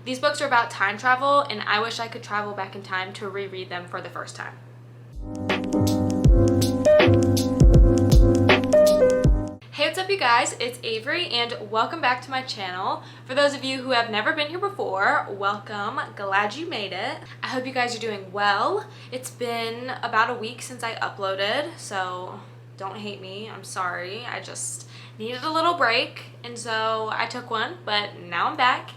These books are about time travel, and I wish I could travel back in time to reread them for the first time. Hey, what's up you guys? It's Avery and welcome back to my channel. For those of you who have never been here before, welcome. Glad you made it. I hope you guys are doing well. It's been about a week since I uploaded, so don't hate me. I'm sorry. I just needed a little break, and so I took one, but now I'm back.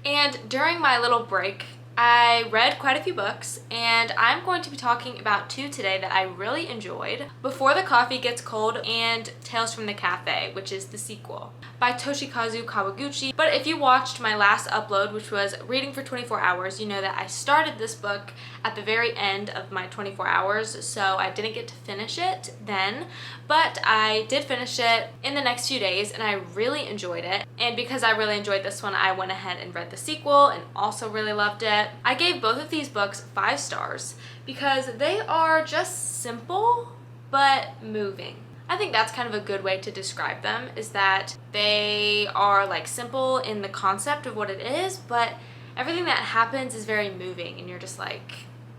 And during my little break, I read quite a few books, and I'm going to be talking about two today that I really enjoyed. Before the Coffee Gets Cold and Tales from the Cafe, which is the sequel, by Toshikazu Kawaguchi. But if you watched my last upload, which was Reading for 24 Hours, you know that I started this book at the very end of my 24 hours, so I didn't get to finish it then, but I did finish it in the next few days, and I really enjoyed it. And because I really enjoyed this one, I went ahead and read the sequel and also really loved it. I gave both of these books 5 stars because they are just simple but moving. I think that's kind of a good way to describe them, is that they are like simple in the concept of what it is, but everything that happens is very moving, and you're just like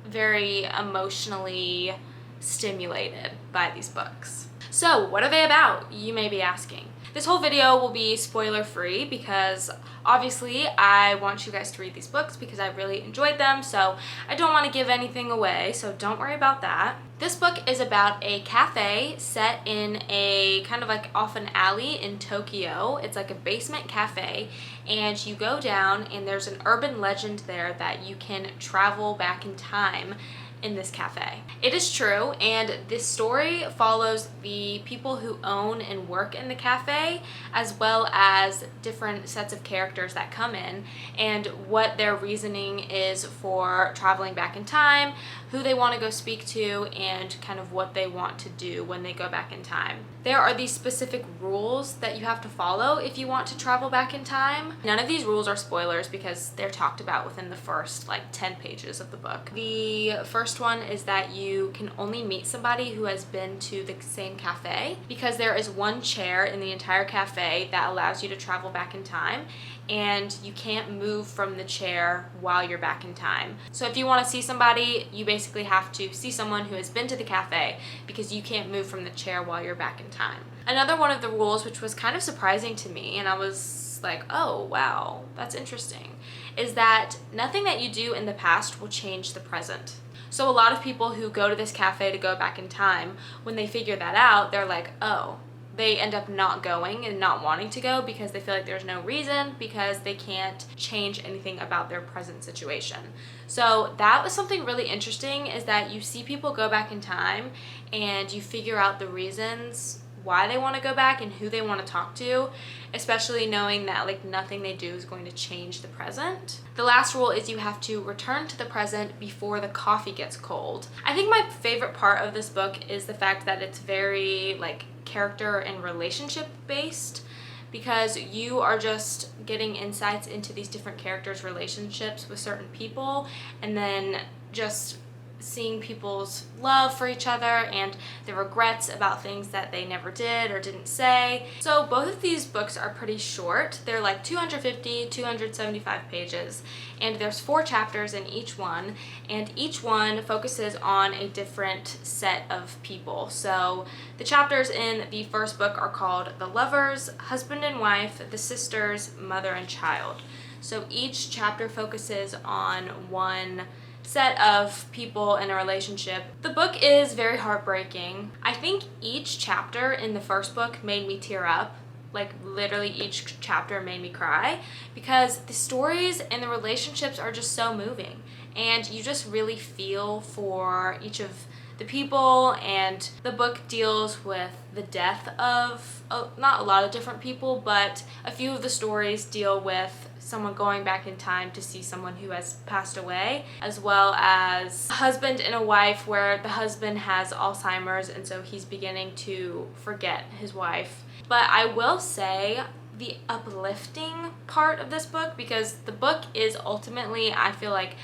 very emotionally stimulated by these books. So what are they about, you may be asking? This whole video will be spoiler free because obviously I want you guys to read these books because I really enjoyed them, so I don't want to give anything away, so don't worry about that. This book is about a cafe set in a kind of like off an alley in Tokyo. It's like a basement cafe, and you go down and there's an urban legend there that you can travel back in time in this cafe. It is true, and this story follows the people who own and work in the cafe, as well as different sets of characters that come in and what their reasoning is for traveling back in time, who they want to go speak to, and kind of what they want to do when they go back in time. There are these specific rules that you have to follow if you want to travel back in time. None of these rules are spoilers because they're talked about within the first like 10 pages of the book. The first one is that you can only meet somebody who has been to the same cafe, because there is one chair in the entire cafe that allows you to travel back in time, and you can't move from the chair while you're back in time. So if you want to see somebody, you basically have to see someone who has been to the cafe, because you can't move from the chair while you're back in time. Another one of the rules, which was kind of surprising to me, and I was like, oh wow, that's interesting, is that nothing that you do in the past will change the present. So a lot of people who go to this cafe to go back in time, when they figure that out, they're like, oh, they end up not going and not wanting to go because they feel like there's no reason, because they can't change anything about their present situation. So that was something really interesting, is that you see people go back in time and you figure out the reasons why they want to go back and who they want to talk to, especially knowing that like nothing they do is going to change the present. The last rule is you have to return to the present before the coffee gets cold. I think my favorite part of this book is the fact that it's very like character and relationship based, because you are just getting insights into these different characters' relationships with certain people, and then just seeing people's love for each other and the regrets about things that they never did or didn't say. So both of these books are pretty short. They're like 250, 275 pages, and there's 4 chapters in each one, and each one focuses on a different set of people. So the chapters in the first book are called The Lovers, Husband and Wife, The Sisters, Mother and Child. So each chapter focuses on one set of people in a relationship. The book is very heartbreaking. I think each chapter in the first book made me tear up. Like literally each chapter made me cry, because the stories and the relationships are just so moving, and you just really feel for each of the people. And the book deals with the death of not a lot of different people, but a few of the stories deal with someone going back in time to see someone who has passed away, as well as a husband and a wife where the husband has Alzheimer's, and so he's beginning to forget his wife. But I will say the uplifting part of this book, because the book is ultimately, I feel like,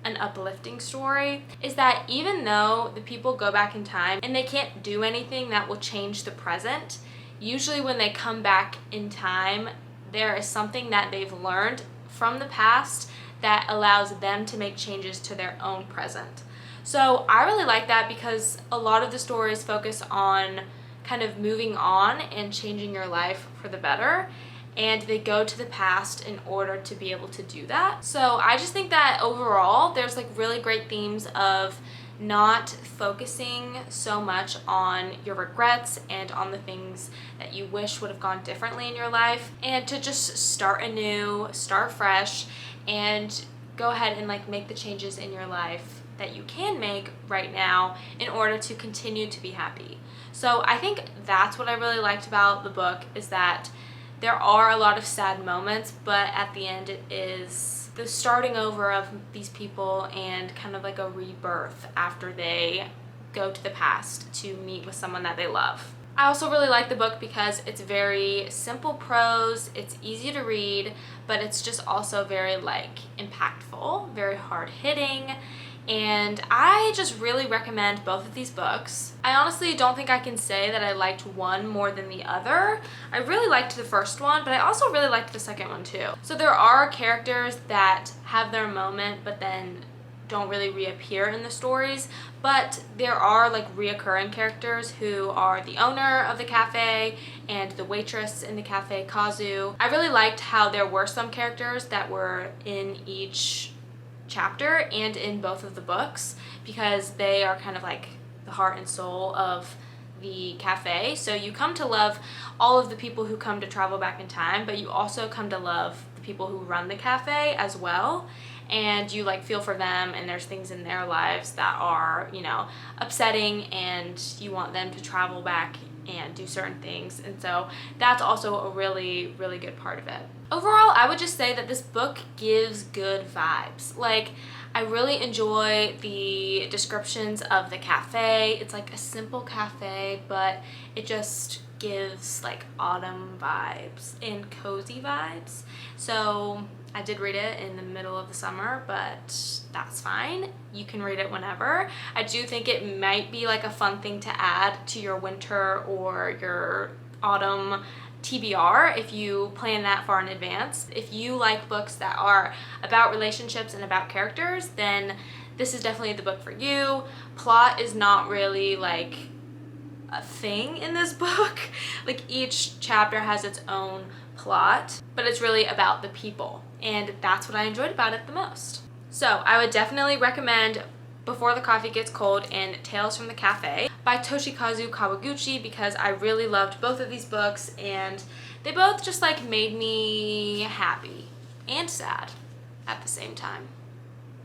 an uplifting story, is that even though the people go back in time and they can't do anything that will change the present, usually when they come back in time, there is something that they've learned from the past that allows them to make changes to their own present. So I really like that because a lot of the stories focus on kind of moving on and changing your life for the better, and they go to the past in order to be able to do that. So I just think that overall there's like really great themes of not focusing so much on your regrets and on the things that you wish would have gone differently in your life, and to just start anew, start fresh, and go ahead and like make the changes in your life that you can make right now in order to continue to be happy. So I think that's what I really liked about the book, is that there are a lot of sad moments, but at the end it is the starting over of these people and kind of like a rebirth after they go to the past to meet with someone that they love. I also really like the book because it's very simple prose, it's easy to read, but it's just also very like impactful, very hard-hitting, and I just really recommend both of these books. I honestly don't think I can say that I liked one more than the other. I really liked the first one, but I also really liked the second one too. So there are characters that have their moment but then don't really reappear in the stories, but there are like reoccurring characters who are the owner of the cafe and the waitress in the cafe, Kazu. I really liked how there were some characters that were in each chapter and in both of the books, because they are kind of like the heart and soul of the cafe. So you come to love all of the people who come to travel back in time, but you also come to love the people who run the cafe as well, and you like feel for them, and there's things in their lives that are, you know, upsetting, and you want them to travel back and do certain things, and so that's also a really, really good part of it. Overall, I would just say that this book gives good vibes. Like, I really enjoy the descriptions of the cafe. It's like a simple cafe, but it just gives like autumn vibes and cozy vibes. So I did read it in the middle of the summer, but that's fine. You can read it whenever. I do think it might be like a fun thing to add to your winter or your autumn TBR if you plan that far in advance. If you like books that are about relationships and about characters, then this is definitely the book for you. Plot is not really like a thing in this book. Like, each chapter has its own plot, but it's really about the people, and that's what I enjoyed about it the most. So I would definitely recommend Before the Coffee Gets Cold and Tales from the Cafe by Toshikazu Kawaguchi, because I really loved both of these books, and they both just like made me happy and sad at the same time,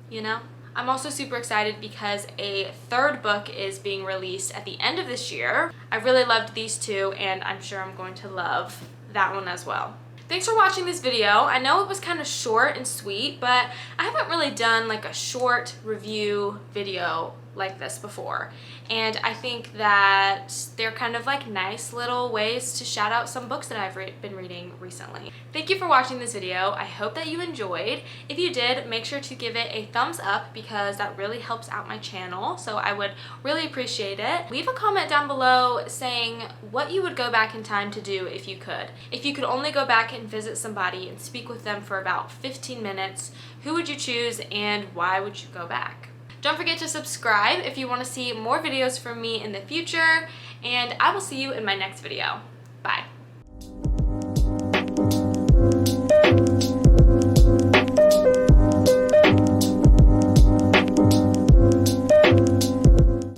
you know? I'm also super excited because a third book is being released at the end of this year. I really loved these two, and I'm sure I'm going to love that one as well. Thanks for watching this video. I know it was kind of short and sweet, but I haven't really done like a short review video like this before, and I think that they're kind of like nice little ways to shout out some books that I've been reading recently. Thank you for watching this video. I hope that you enjoyed. If you did, make sure to give it a thumbs up because that really helps out my channel, so I would really appreciate it. Leave a comment down below saying what you would go back in time to do if you could. If you could only go back and visit somebody and speak with them for about 15 minutes, who would you choose and why would you go back? Don't forget to subscribe if you want to see more videos from me in the future, and I will see you in my next video. Bye.